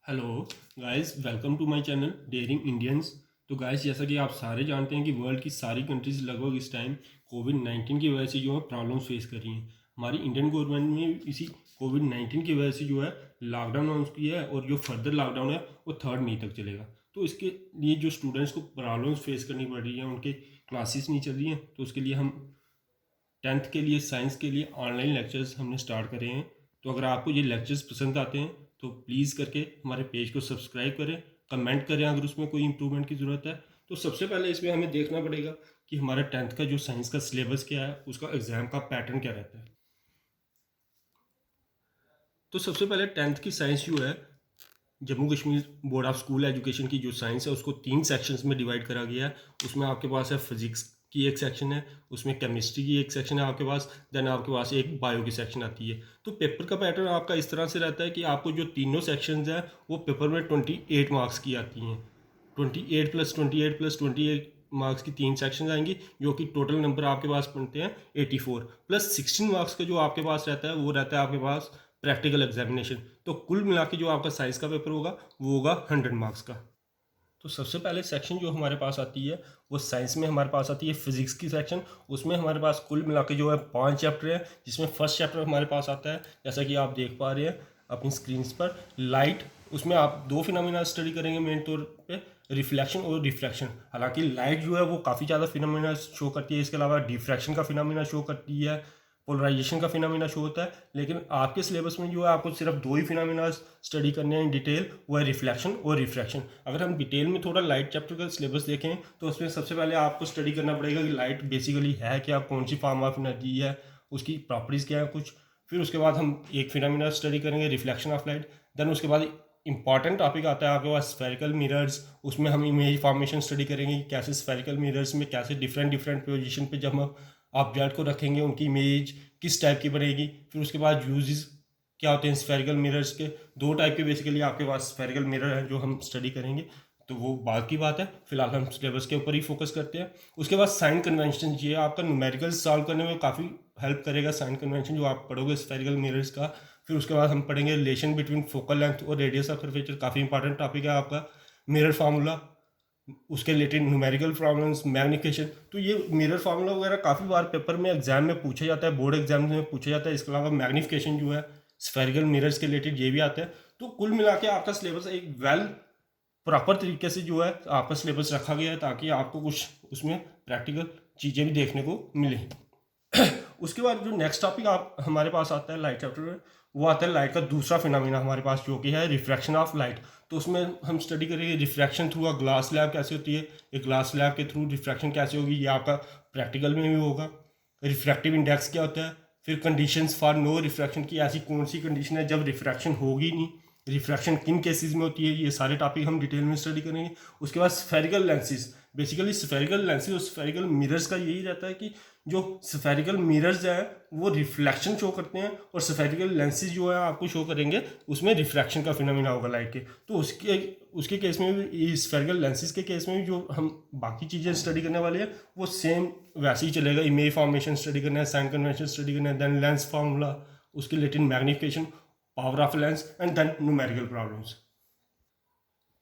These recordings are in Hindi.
Hello guys, welcome to my channel daring Indians. तो गाइस, जैसा कि आप सारे जानते हैं कि वर्ल्ड की सारी कंट्रीज लगभग इस टाइम कोविड-19 की वजह से जो है प्रॉब्लम्स फेस कर रही हैं। हमारी इंडियन गवर्नमेंट ने इसी कोविड-19 की वजह से जो है लॉकडाउन अनाउंस किया है और जो फर्दर लॉकडाउन है वो 3 मई तक चलेगा। तो इसके लिए जो स्टूडेंट्स को प्रॉब्लम्स फेस करनी पड़ रही हैं, उनके क्लासेस नहीं चल रही हैं, तो उसके लिए हम 10th के लिए साइंस के लिए ऑनलाइन लेक्चर्स हमने स्टार्ट करे हैं। तो अगर आपको ये लेक्चर्स पसंद आते हैं तो प्लीज़ करके हमारे पेज को सब्सक्राइब करें, कमेंट करें अगर उसमें कोई इंप्रूवमेंट की ज़रूरत है। तो सबसे पहले इसमें हमें देखना पड़ेगा कि हमारा 10th का जो साइंस का सिलेबस क्या है, उसका एग्ज़ाम का पैटर्न क्या रहता है। तो सबसे पहले 10th की साइंस जो है, Jammu Kashmir board of school education की जो साइंस है उसको 3 सेक्शंस में डिवाइड करा गया है। उसमें आपके पास है फिजिक्स की एक सेक्शन है, उसमें केमिस्ट्री की एक सेक्शन है आपके पास, देन आपके पास एक बायो की सेक्शन आती है। तो पेपर का पैटर्न आपका इस तरह से रहता है कि आपको जो तीनों सेक्शंस हैं वो पेपर में 28 मार्क्स की आती हैं। 28 + 28 + 28 मार्क्स की 3 सेक्शन आएंगी, जो कि टोटल नंबर आपके पास बनते हैं 84 प्लस 16 मार्क्स का जो आपके पास रहता है वो रहता है आपके पास प्रैक्टिकल एग्जामिनेशन। तो कुल मिला के जो आपका साइंस का पेपर होगा वो होगा 100 मार्क्स का। तो सबसे पहले सेक्शन जो हमारे पास आती है वो साइंस में हमारे पास आती है फिजिक्स की सेक्शन। उसमें हमारे पास कुल मिला के जो है 5 चैप्टर है, जिसमें फर्स्ट चैप्टर हमारे पास आता है जैसा कि आप देख पा रहे हैं अपनी स्क्रीन पर, लाइट। उसमें आप दो फिनोमेना स्टडी करेंगे मेन तौर पे, रिफ्लेक्शन और रिफ्रैक्शन। हालांकि लाइट जो है वो काफ़ी ज़्यादा फिनोमेना शो करती है, इसके अलावा डिफ्रैक्शन का फिनोमेना शो करती है, पोलराइजेशन का फिनोमेना शो होता है। लेकिन आपके सिलेबस में जो है आपको सिर्फ दो ही फिनोमेना स्टडी करने हैं इन डिटेल, वो है रिफ्लेक्शन और रिफ्रैक्शन। अगर हम डिटेल में थोड़ा लाइट चैप्टर का सिलेबस देखें तो उसमें सबसे पहले आपको स्टडी करना पड़ेगा कि लाइट बेसिकली है क्या, कौन सी फॉर्म ऑफ एनर्जी है, उसकी प्रॉपर्टीज़ क्या है कुछ। फिर उसके बाद हम एक फिनोमेना स्टडी करेंगे, रिफ्लेक्शन ऑफ लाइट। देन उसके बाद इंपॉर्टेंट टॉपिक आता है आपके पास स्फेरिकल मिरर्स। उसमें हम इमेज फॉर्मेशन स्टडी करेंगे कि कैसे स्फेरिकल मिरर्स में कैसे डिफरेंट डिफरेंट पोजीशन पे जब हम ऑब्जेक्ट को रखेंगे उनकी इमेज किस टाइप की बनेगी। फिर उसके बाद यूजेस क्या होते हैं स्फेरिकल मिरर्स के, 2 टाइप के बेसिकली आपके पास स्फेरिकल मिरर है जो हम स्टडी करेंगे। तो वो बात की बात है, फिलहाल हम सिलेबस के ऊपर ही फोकस करते हैं। उसके बाद साइन कन्वेंशन, ये आपका न्यूमेरिकल सॉल्व करने में काफ़ी हेल्प करेगा साइन कन्वेंशन जो आप पढ़ोगे स्फेरिकल मिरर्स का। फिर उसके बाद हम पढ़ेंगे रिलेशन बिटवीन फोकल लेंथ और रेडियस ऑफ कर्वेचर, काफ़ी इंपॉर्टेंट टॉपिक है आपका। मिरर फार्मूला, उसके रिलेटेड न्यूमेरिकल प्रॉब्लम्स, मैग्निफिकेशन। तो ये मिरर फार्मूला वगैरह काफ़ी बार पेपर में एग्जाम में पूछा जाता है, बोर्ड एग्जाम में पूछा जाता है। इसके अलावा मैग्निफिकेशन जो है स्फेरिकल मिरर्स के रिलेटेड ये भी आता है। तो कुल मिला के आपका सिलेबस एक वेल प्रॉपर तरीके से जो है आपका सिलेबस रखा गया है, ताकि आपको कुछ उसमें प्रैक्टिकल चीज़ें भी देखने को मिले। उसके बाद जो नेक्स्ट टॉपिक आप हमारे पास आता है लाइट चैप्टर में, वो आता है लाइट का दूसरा फिनोमिना हमारे पास जो कि है रिफ्रैक्शन ऑफ लाइट। तो उसमें हम स्टडी करेंगे refraction through a glass slab कैसे होती है, एक ग्लास स्लैब के थ्रू रिफ्रैक्शन कैसे होगी, ये आपका प्रैक्टिकल में भी होगा। रिफ्रैक्टिव इंडेक्स क्या होता है, फिर कंडीशंस फॉर नो रिफ्रैक्शन की ऐसी कौन सी कंडीशन है जब रिफ्रैक्शन होगी नहीं, रिफ्रैक्शन किन केसेस में होती है, ये सारे टॉपिक हम डिटेल में स्टडी करेंगे। उसके बाद spherical lenses, basically spherical lenses और स्फेरिकल मिरर्स का यही रहता है कि जो स्फेरिकल मिरर्स हैं वो रिफ्लेक्शन शो करते हैं और स्फेरिकल लेंसेज जो है आपको शो करेंगे उसमें रिफ्रैक्शन का फिनोमिना होगा लाइट के। तो उसके उसके केस में भी, स्फेरिकल लेंसेज के केस में भी जो हम बाकी चीज़ें स्टडी करने वाले हैं वो सेम वैसे ही चलेगा। इमेज फॉर्मेशन स्टडी करना है, साइन कन्वेंशन स्टडी करना है, देन लेंस फार्मूला, उसके related magnification, power of lens, and then numerical problems.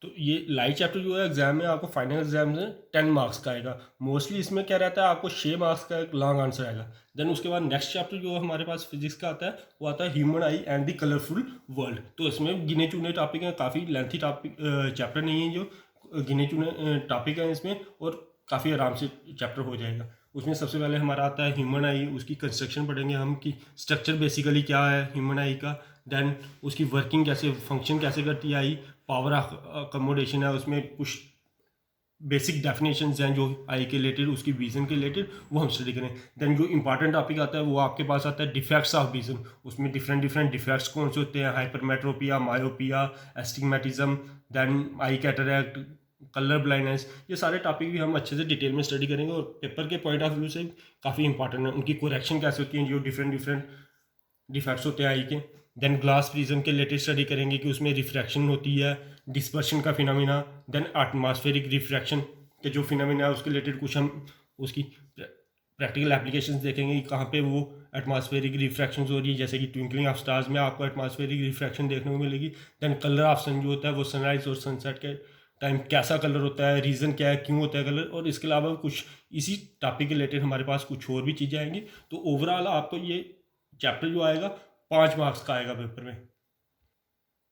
तो ये लाइव चैप्टर जो है एग्जाम में आपको फाइनल एग्जाम में 10 मार्क्स का आएगा। मोस्टली इसमें क्या रहता है, आपको 6 मार्क्स का एक लॉन्ग आंसर आएगा। देन उसके बाद नेक्स्ट चैप्टर जो हमारे पास फिजिक्स का आता है वो आता है human I and the colourful world. तो इसमें गिने चुने टॉपिक हैं, काफ़ी लेंथी टॉपिक चैप्टर नहीं है, जो गिने चुने टॉपिक हैं इसमें, और काफ़ी आराम से चैप्टर हो जाएगा। उसमें सबसे पहले हमारा आता है ह्यूमन आई, उसकी कंस्ट्रक्शन पढ़ेंगे हम कि स्ट्रक्चर बेसिकली क्या है ह्यूमन आई का, देन उसकी वर्किंग कैसे, फंक्शन कैसे करती है आई, पावर ऑफ अकोमोडेशन है, उसमें कुछ बेसिक डेफिनेशंस हैं जो आई के रिलेटेड, उसकी विजन के रिलेटेड, वो हम स्टडी करें। देन जो इंपॉर्टेंट टॉपिक आता है वो आपके पास आता है डिफेक्ट्स ऑफ विजन। उसमें डिफरेंट डिफरेंट डिफेक्ट्स कौन से होते हैं, hypermetropia, myopia, astigmatism, then eye cataract, colour blindness. ये सारे टॉपिक भी हम अच्छे से डिटेल में स्टडी करेंगे और पेपर के पॉइंट ऑफ व्यू से काफ़ी इंपॉर्टेंट है। उनकी करेक्शन कैसे होती है, जो डिफरेंट डिफरेंट डिफेक्ट्स होते हैं आई के। देन ग्लास प्रिज्म के रिलेटेड स्टडी करेंगे कि उसमें रिफ्रैक्शन होती है, डिस्पर्शन का फिनोमिना, देन एटमॉस्फेरिक रिफ्रैक्शन के जो फिनोमिना है उसके रिलेटेड कुछ हम उसकी प्रैक्टिकल एप्लीकेशंस देखेंगे कि कहाँ पे वो एटमॉस्फेरिक रिफ्रैक्शन हो रही है, जैसे कि ट्विंकलिंग ऑफ स्टार्स में आपको एटमॉस्फेरिक रिफ्रैक्शन देखने को मिलेगी। देन कलर ऑफ सन जो होता है वो सनराइज और सनसेट के टाइम कैसा कलर होता है, रीज़न क्या है, क्यों होता है कलर, और इसके अलावा कुछ इसी टॉपिक के रिलेटेड हमारे पास कुछ और भी चीज़ें आएंगी। तो ओवरऑल आपको ये चैप्टर जो आएगा 5 मार्क्स का आएगा पेपर में।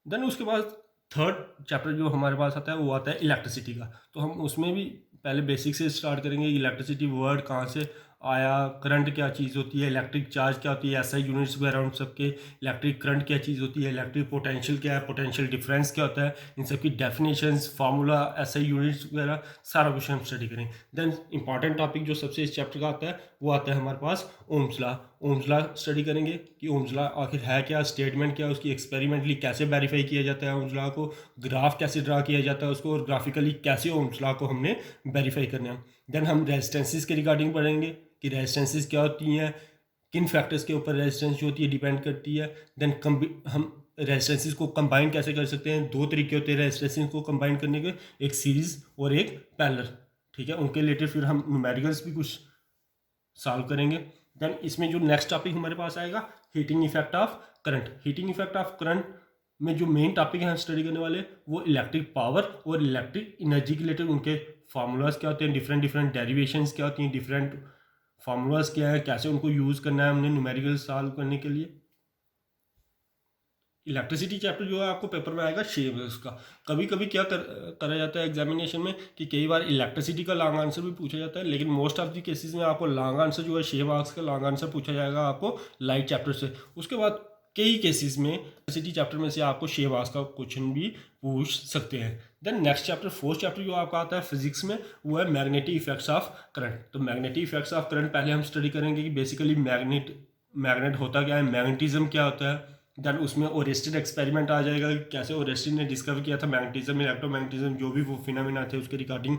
देन उसके बाद थर्ड चैप्टर जो हमारे पास आता है वो आता है इलेक्ट्रिसिटी का। तो हम उसमें भी पहले बेसिक से स्टार्ट करेंगे। इलेक्ट्रिसिटी वर्ड कहाँ से आया, करंट क्या चीज़ होती है, इलेक्ट्रिक चार्ज क्या होती है, एसआई यूनिट्स वगैरह उन सबके, इलेक्ट्रिक करंट क्या चीज़ होती है, इलेक्ट्रिक पोटेंशियल क्या है, पोटेंशियल डिफरेंस क्या होता है, इन सब की डेफिनेशंस, फार्मूला, एसआई यूनिट्स वगैरह सारा कुछ हम स्टडी करेंगे। देन इंपॉर्टेंट टॉपिक जो सबसे इस चैप्टर का आता है वो आता है हमारे पास Ohm's law. Ohm's law study करेंगे कि ओम्स लॉ आखिर है क्या, स्टेटमेंट क्या, उसकी एक्सपेरिमेंटली कैसे वेरीफाई किया जाता है ओम्स लॉ को, ग्राफ कैसे ड्रा किया जाता है उसको, और ग्राफिकली कैसे ओम्स लॉ को हमने वेरीफाई करना है। देन हम रेजिस्टेंसेस के रिगार्डिंग पढ़ेंगे कि रेजिस्टेंसेस क्या होती हैं, किन फैक्टर्स के ऊपर रेजिस्टेंस जो होती है डिपेंड करती है। देन हम रेजिस्टेंसेस को कंबाइन कैसे कर सकते हैं। 2 तरीके होते हैं रेजिस्टेंसेस को कंबाइन करने के, एक सीरीज और एक पैरेलल, ठीक है। उनके रिलेटेड फिर हम न्यूमेरिकल्स भी कुछ सॉल्व करेंगे। देन इसमें जो नेक्स्ट टॉपिक हमारे पास आएगा heating effect of current. Heating effect of current में जो मेन टॉपिक है हम स्टडी करने वाले वो इलेक्ट्रिक पावर और इलेक्ट्रिक एनर्जी के रिलेटेड उनके फार्मूलाज क्या होते हैं, डिफरेंट डिफरेंट डेरिवेशंस क्या होती हैं, डिफरेंट फार्मूलाज क्या है, कैसे उनको यूज़ करना है हमने न्यूमेरिकल सॉल्व करने के लिए। इलेक्ट्रिसिटी चैप्टर जो है आपको पेपर में आएगा शेप है उसका। कभी कभी क्या करा जाता है एग्जामिनेशन में कि कई बार इलेक्ट्रिसिटी का लॉन्ग आंसर भी पूछा जाता है, लेकिन मोस्ट ऑफ द केसेस में आपको लॉन्ग आंसर जो है 6 मार्क्स का लॉन्ग आंसर पूछा जाएगा आपको लाइट चैप्टर से। उसके बाद कई केसेस में इलेक्ट्रिसिटी चैप्टर में से आपको 6 मार्क्स का क्वेश्चन भी पूछ सकते हैं। Then next chapter fourth chapter जो आपका आता है फिजिक्स में वो है मैग्नेटिक इफेक्ट्स ऑफ करंट। तो मैग्नेटिक इफेक्ट्स ऑफ करंट पहले हम स्टडी करेंगे कि बेसिकली मैग्नेट होता क्या है, मैग्नेटिज्म क्या होता है। देन उसमें ओरेस्टेड एक्सपेरिमेंट आ जाएगा कि कैसे ओरेस्टेड ने डिस्कवर किया था मैग्नेटिज्म, इलेक्ट्रोमैग्नेटिज्म, जो भी वो फिनोमेना थे उसके रिगार्डिंग।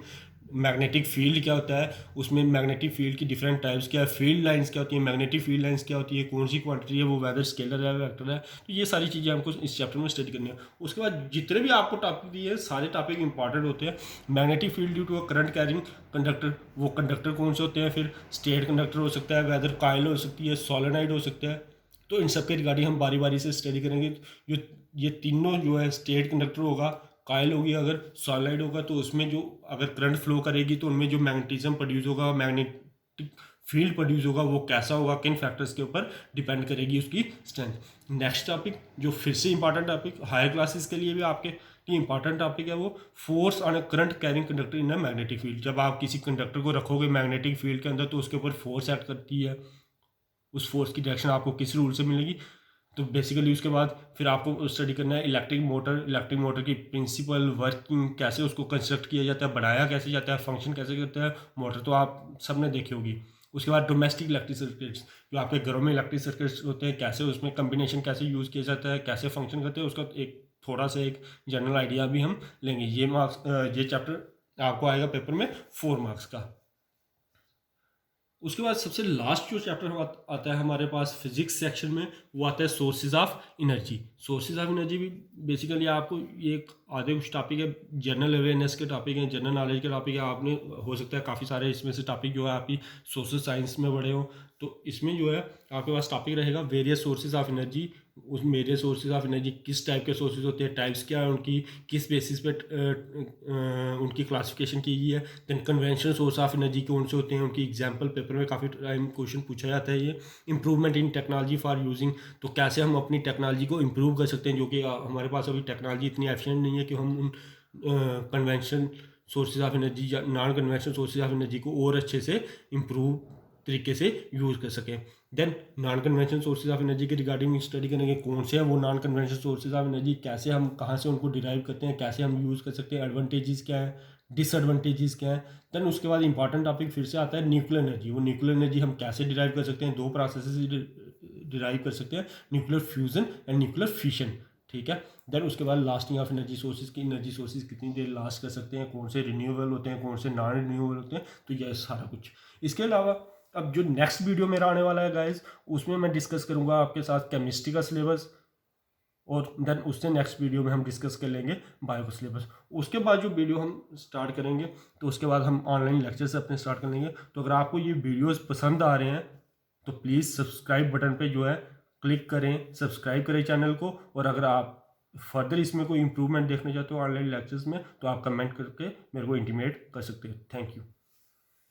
मैग्नेटिक फील्ड क्या होता है, उसमें मैग्नेटिक फील्ड की डिफरेंट टाइप्स क्या है, फील्ड लाइंस क्या होती है, मैग्नेटिक फील्ड लाइंस क्या होती है, कौन सी क्वांटिटी है वो, वेदर स्केलर है वेक्टर है। तो ये सारी चीज़ें हमको इस चैप्टर में स्टडी करनी है। उसके बाद जितने भी आपको टॉपिक दिए सारे टॉपिक इंपॉर्टेंट होते हैं। Magnetic field due to a current carrying conductor, वो कंडक्टर कौन से होते हैं, फिर स्टेट कंडक्टर हो सकता है, वेदर कॉइल हो सकती है, सोलेनोइड हो सकता है। तो इन सब के रिगार्डिंग हम बारी बारी से स्टडी करेंगे। जो ये तीनों जो है स्टेट कंडक्टर होगा, कायल होगी, अगर सॉलिड होगा तो उसमें जो अगर करंट फ्लो करेगी तो उनमें जो मैग्नेटिज्म प्रोड्यूस होगा, मैग्नेटिक फील्ड प्रोड्यूस होगा, वो कैसा होगा, किन फैक्टर्स के ऊपर डिपेंड करेगी उसकी स्ट्रेंथ। नेक्स्ट टॉपिक जो फिर से इंपॉर्टेंट टॉपिक हायर क्लासेस के लिए भी आपके लिए इंपॉर्टेंट टॉपिक है वो force on a current carrying conductor in a magnetic field. जब आप किसी कंडक्टर को रखोगे मैग्नेटिक फील्ड के अंदर तो उसके ऊपर फोर्स एक्ट करती है, उस फोर्स की डायरेक्शन आपको किस रूल से मिलेगी। तो बेसिकली उसके बाद फिर आपको स्टडी करना है इलेक्ट्रिक मोटर की प्रिंसिपल, वर्किंग, कैसे उसको कंस्ट्रक्ट किया जाता है, बढ़ाया कैसे जाता है, फंक्शन कैसे करता है मोटर, तो आप सब ने देखी होगी। उसके बाद डोमेस्टिक इलेक्ट्रिक सर्किट्स, जो आपके घरों में इलेक्ट्रिक सर्किट्स होते हैं, कैसे उसमें कम्बिनेशन कैसे यूज़ किया जाता है, कैसे फंक्शन करते हैं, उसका एक थोड़ा सा एक जनरल आइडिया भी हम लेंगे। ये चैप्टर आपको आएगा पेपर में 4 मार्क्स का। उसके बाद सबसे लास्ट जो चैप्टर आता है हमारे पास फिजिक्स सेक्शन में वो आता है sources of energy. Sources of energy भी बेसिकली आपको ये एक आधे कुछ टॉपिक है, जनरल अवेयरनेस के टॉपिक हैं, जनरल नॉलेज के टॉपिक है। आपने हो सकता है काफ़ी सारे इसमें से टॉपिक जो है आपकी सोशल साइंस में पढ़े हो, तो इसमें जो है आपके पास टॉपिक रहेगा वेरियस सोर्सेज ऑफ एनर्जी। उस वेरियस सोर्सेज ऑफ एनर्जी किस टाइप के सोर्सेज होते हैं, टाइप्स क्या है उनकी, किस बेसिस पे उनकी क्लासिफिकेशन की गई है। Then conventional source of energy कौन से होते हैं, उनकी एग्जांपल पेपर में काफ़ी टाइम क्वेश्चन पूछा जाता है। ये improvement in technology for using, तो कैसे हम अपनी टेक्नोलॉजी को इम्प्रूव कर सकते हैं, जो कि हमारे पास अभी टेक्नोलॉजी इतनी एफिशिएंट नहीं है कि हम उन कन्वेंशन सोर्सेज ऑफ एनर्जी या non conventional sources of energy को और अच्छे से इम्प्रूव तरीके से यूज़ कर सकें। Then non conventional sources of energy के रिगार्डिंग स्टडी करेंगे, कौन से हैं वो non conventional sources of energy, कैसे हम कहाँ से उनको डिराइव करते हैं, कैसे हम यूज़ कर सकते हैं, एडवांटेजेस क्या है, डिसएडवांटेजेस क्या है। देन उसके बाद इंपॉर्टेंट टॉपिक फिर से आता है न्यूक्लियर एनर्जी। वो न्यूक्लियर एनर्जी हम कैसे डिराइव कर सकते हैं, 2 प्रोसेस से डिराइव कर सकते हैं, nuclear fusion and nuclear fission, ठीक है। देन उसके बाद लास्टिंग ऑफ एनर्जी सोर्सेज की, एनर्जी सोर्सेज कितनी देर लास्ट कर सकते हैं, कौन से रिन्यूएबल होते हैं, कौन से नॉन रिन्यूएबल होते हैं, तो यह सारा कुछ। इसके अलावा अब जो नेक्स्ट वीडियो मेरा आने वाला है गाइस, उसमें मैं डिस्कस करूंगा आपके साथ केमिस्ट्री का सिलेबस, और देन उससे नेक्स्ट वीडियो में हम डिस्कस कर लेंगे बायो का सिलेबस। उसके बाद जो वीडियो हम स्टार्ट करेंगे तो उसके बाद हम ऑनलाइन लेक्चर्स अपने स्टार्ट कर लेंगे। तो अगर आपको ये वीडियोस पसंद आ रहे हैं तो प्लीज़ सब्सक्राइब बटन पे जो है क्लिक करें, सब्सक्राइब करें चैनल को। और अगर आप फर्दर इसमें कोई इंप्रूवमेंट देखना चाहते हो ऑनलाइन लेक्चर्स में, तो आप कमेंट करके मेरे को इंटीमेट कर सकते हैं। Thank you.